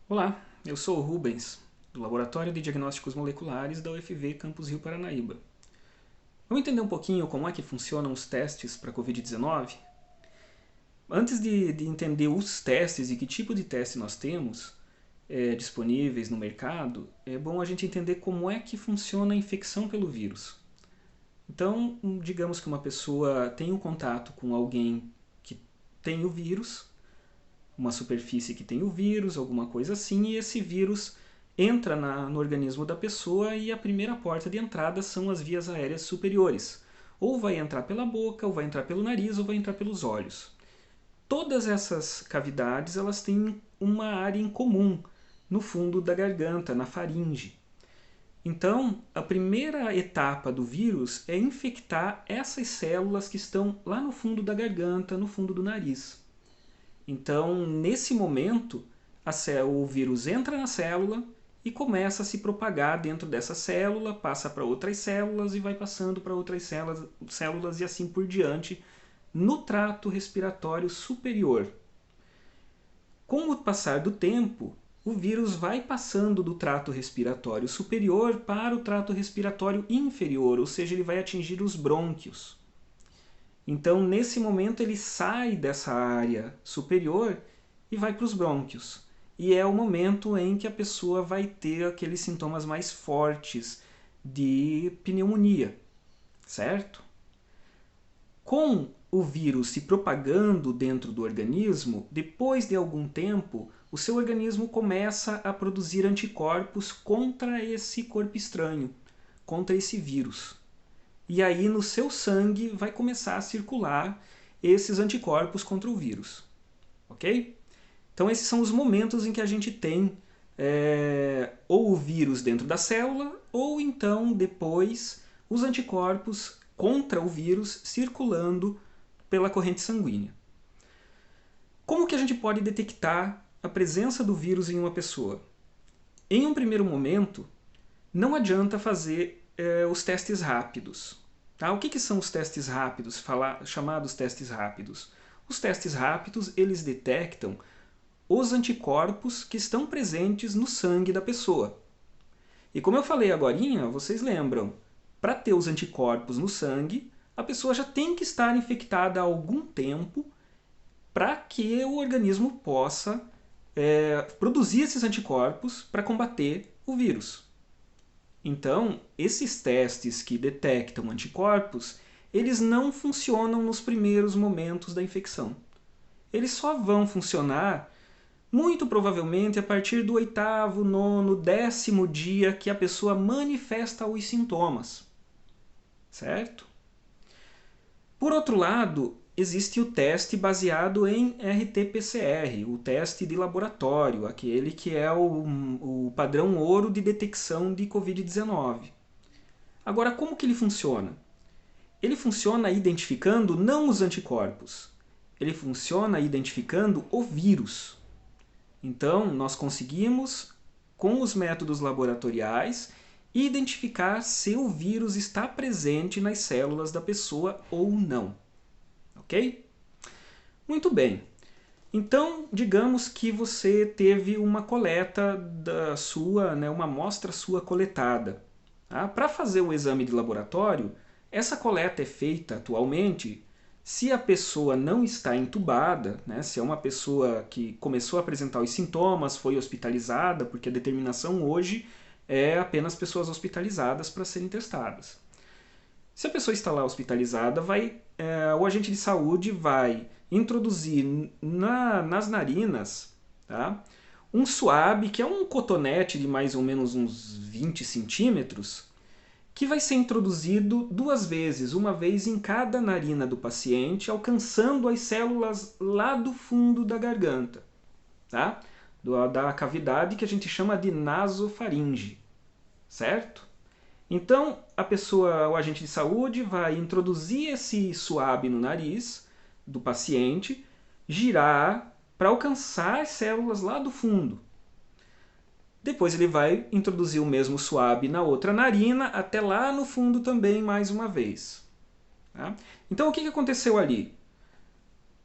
Olá, eu sou o Rubens, do Laboratório de Diagnósticos Moleculares da UFV Campus Rio Paranaíba. Vamos entender um pouquinho como é que funcionam os testes para a Covid-19? Antes de entender os testes e que tipo de teste nós temos disponíveis no mercado, é bom a gente entender como é que funciona a infecção pelo vírus. Então, digamos que uma pessoa tem um contato com alguém que tem o vírus, uma superfície que tem o vírus, alguma coisa assim, e esse vírus entra no organismo da pessoa e a primeira porta de entrada são as vias aéreas superiores. Ou vai entrar pela boca, ou vai entrar pelo nariz, ou vai entrar pelos olhos. Todas essas cavidades elas têm uma área em comum no fundo da garganta, na faringe. Então, a primeira etapa do vírus é infectar essas células que estão lá no fundo da garganta, no fundo do nariz. Então, nesse momento, o vírus entra na célula e começa a se propagar dentro dessa célula, passa para outras células e vai passando para outras células e assim por diante no trato respiratório superior. Com o passar do tempo, o vírus vai passando do trato respiratório superior para o trato respiratório inferior, ou seja, ele vai atingir os brônquios. Então, nesse momento, ele sai dessa área superior e vai para os brônquios. E é o momento em que a pessoa vai ter aqueles sintomas mais fortes de pneumonia, certo? Com o vírus se propagando dentro do organismo, depois de algum tempo, o seu organismo começa a produzir anticorpos contra esse corpo estranho, contra esse vírus. E aí no seu sangue vai começar a circular esses anticorpos contra o vírus. Ok? Então esses são os momentos em que a gente tem ou o vírus dentro da célula, ou então depois os anticorpos contra o vírus circulando pela corrente sanguínea. Como que a gente pode detectar a presença do vírus em uma pessoa? Em um primeiro momento, não adianta fazer os testes rápidos. Tá? O que são os testes rápidos, chamados testes rápidos? Os testes rápidos, eles detectam os anticorpos que estão presentes no sangue da pessoa. E como eu falei agorinha, vocês lembram, para ter os anticorpos no sangue, a pessoa já tem que estar infectada há algum tempo para que o organismo possa produzir esses anticorpos para combater o vírus. Então, esses testes que detectam anticorpos, eles não funcionam nos primeiros momentos da infecção. Eles só vão funcionar, muito provavelmente, a partir do 8º, 9º, 10º dia que a pessoa manifesta os sintomas. Certo? Por outro lado, existe o teste baseado em RT-PCR, o teste de laboratório, aquele que é o padrão ouro de detecção de Covid-19. Agora, como que ele funciona? Ele funciona identificando não os anticorpos, ele funciona identificando o vírus. Então, nós conseguimos, com os métodos laboratoriais, identificar se o vírus está presente nas células da pessoa ou não. Ok? Muito bem. Então, digamos que você teve uma coleta da sua, uma amostra sua coletada. Tá? Para fazer o exame de laboratório, essa coleta é feita atualmente se a pessoa não está entubada, se é uma pessoa que começou a apresentar os sintomas, foi hospitalizada, porque a determinação hoje é apenas pessoas hospitalizadas para serem testadas. Se a pessoa está lá hospitalizada, o agente de saúde vai introduzir nas narinas, tá, um suave, que é um cotonete de mais ou menos uns 20 centímetros, que vai ser introduzido 2 vezes, uma vez em cada narina do paciente, alcançando as células lá do fundo da garganta, tá? Da cavidade que a gente chama de nasofaringe, certo? Então, o agente de saúde vai introduzir esse suave no nariz do paciente, girar para alcançar as células lá do fundo. Depois ele vai introduzir o mesmo suave na outra narina, até lá no fundo também, mais uma vez. Tá? Então, o que aconteceu ali?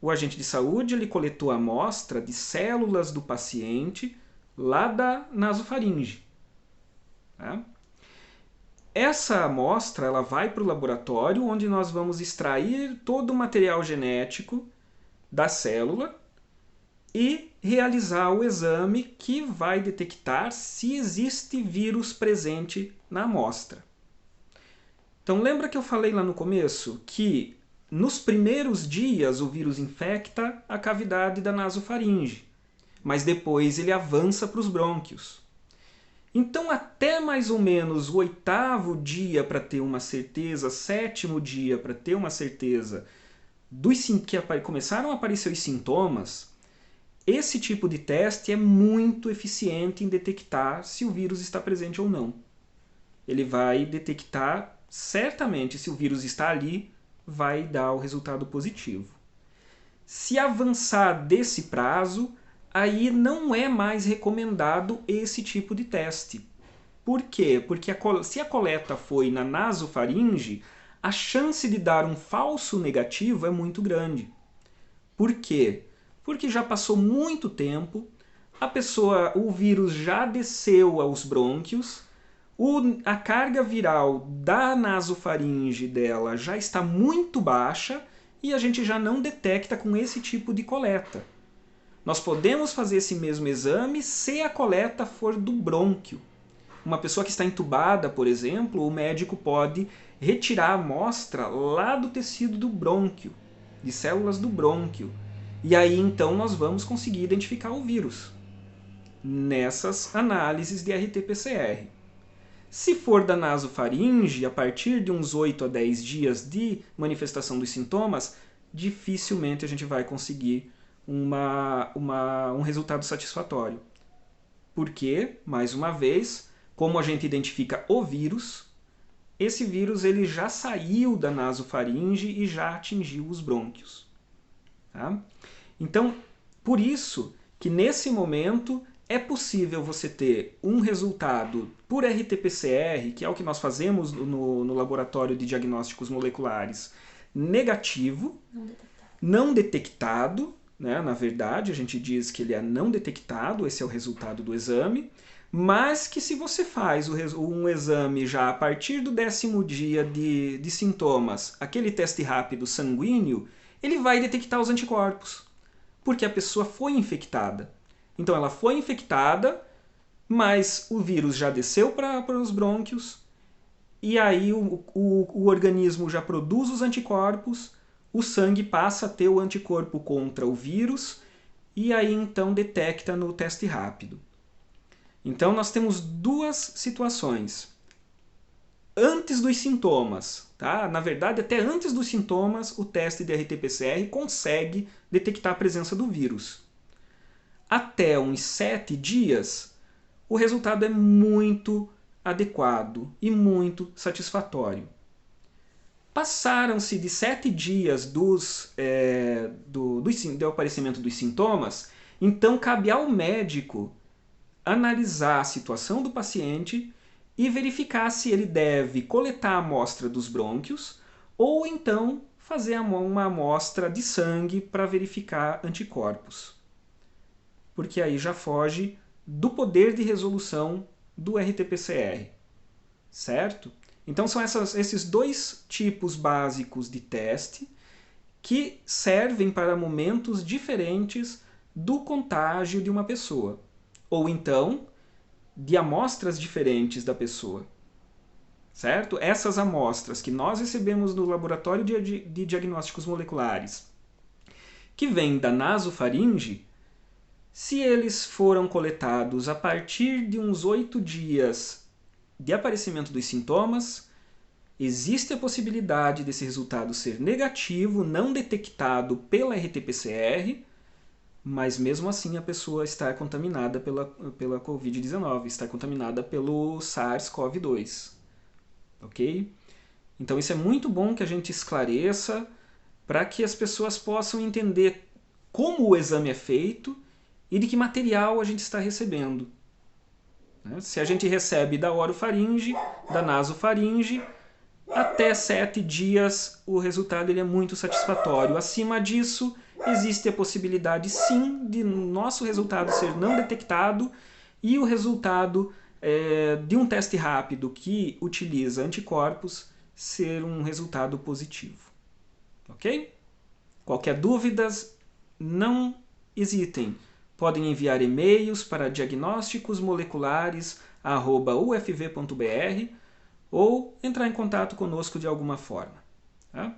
O agente de saúde ele coletou a amostra de células do paciente lá da nasofaringe. Tá? Essa amostra ela vai para o laboratório, onde nós vamos extrair todo o material genético da célula e realizar o exame que vai detectar se existe vírus presente na amostra. Então lembra que eu falei lá no começo que nos primeiros dias o vírus infecta a cavidade da nasofaringe, mas depois ele avança para os brônquios. Então até mais ou menos o 8º dia para ter uma certeza, 7º dia para ter uma certeza que começaram a aparecer os sintomas, esse tipo de teste é muito eficiente em detectar se o vírus está presente ou não. Ele vai detectar certamente se o vírus está ali, vai dar o resultado positivo. Se avançar desse prazo, aí não é mais recomendado esse tipo de teste. Por quê? Porque se a coleta foi na nasofaringe, a chance de dar um falso negativo é muito grande. Por quê? Porque já passou muito tempo, o vírus já desceu aos brônquios, a carga viral da nasofaringe dela já está muito baixa e a gente já não detecta com esse tipo de coleta. Nós podemos fazer esse mesmo exame se a coleta for do brônquio. Uma pessoa que está entubada, por exemplo, o médico pode retirar a amostra lá do tecido do brônquio, de células do brônquio. E aí então nós vamos conseguir identificar o vírus nessas análises de RT-PCR. Se for da nasofaringe, a partir de uns 8 a 10 dias de manifestação dos sintomas, dificilmente a gente vai conseguir um resultado satisfatório. Porque, mais uma vez, como a gente identifica o vírus, esse vírus ele já saiu da nasofaringe e já atingiu os brônquios. Tá? Então, por isso que nesse momento é possível você ter um resultado por RT-PCR, que é o que nós fazemos no laboratório de diagnósticos moleculares, negativo, não detectado, né? Na verdade, a gente diz que ele é não detectado, esse é o resultado do exame, mas que se você faz um exame já a partir do 10º dia de sintomas, aquele teste rápido sanguíneo, ele vai detectar os anticorpos, porque a pessoa foi infectada. Então ela foi infectada, mas o vírus já desceu para os brônquios, e aí o organismo já produz os anticorpos, o sangue passa a ter o anticorpo contra o vírus, e aí então detecta no teste rápido. Então nós temos duas situações. Antes dos sintomas, tá? Na verdade, até antes dos sintomas, o teste de RT-PCR consegue detectar a presença do vírus. Até uns 7 dias, o resultado é muito adequado e muito satisfatório. Passaram-se de 7 dias do aparecimento dos sintomas, então cabe ao médico analisar a situação do paciente e verificar se ele deve coletar a amostra dos brônquios ou então fazer uma amostra de sangue para verificar anticorpos. Porque aí já foge do poder de resolução do RT-PCR, certo? Então são esses dois tipos básicos de teste que servem para momentos diferentes do contágio de uma pessoa, ou então de amostras diferentes da pessoa, certo? Essas amostras que nós recebemos no laboratório de diagnósticos moleculares, que vêm da nasofaringe, se eles foram coletados a partir de uns 8 dias de aparecimento dos sintomas, existe a possibilidade desse resultado ser negativo, não detectado pela RT-PCR, mas mesmo assim a pessoa está contaminada pela Covid-19, está contaminada pelo SARS-CoV-2. Ok? Então isso é muito bom que a gente esclareça para que as pessoas possam entender como o exame é feito e de que material a gente está recebendo. Se a gente recebe da orofaringe, da nasofaringe, até 7 dias o resultado ele é muito satisfatório. Acima disso, existe a possibilidade sim de nosso resultado ser não detectado e o resultado de um teste rápido que utiliza anticorpos ser um resultado positivo. Ok? Qualquer dúvidas, não hesitem. Podem enviar e-mails para diagnósticosmoleculares@ufv.br ou entrar em contato conosco de alguma forma. Tá?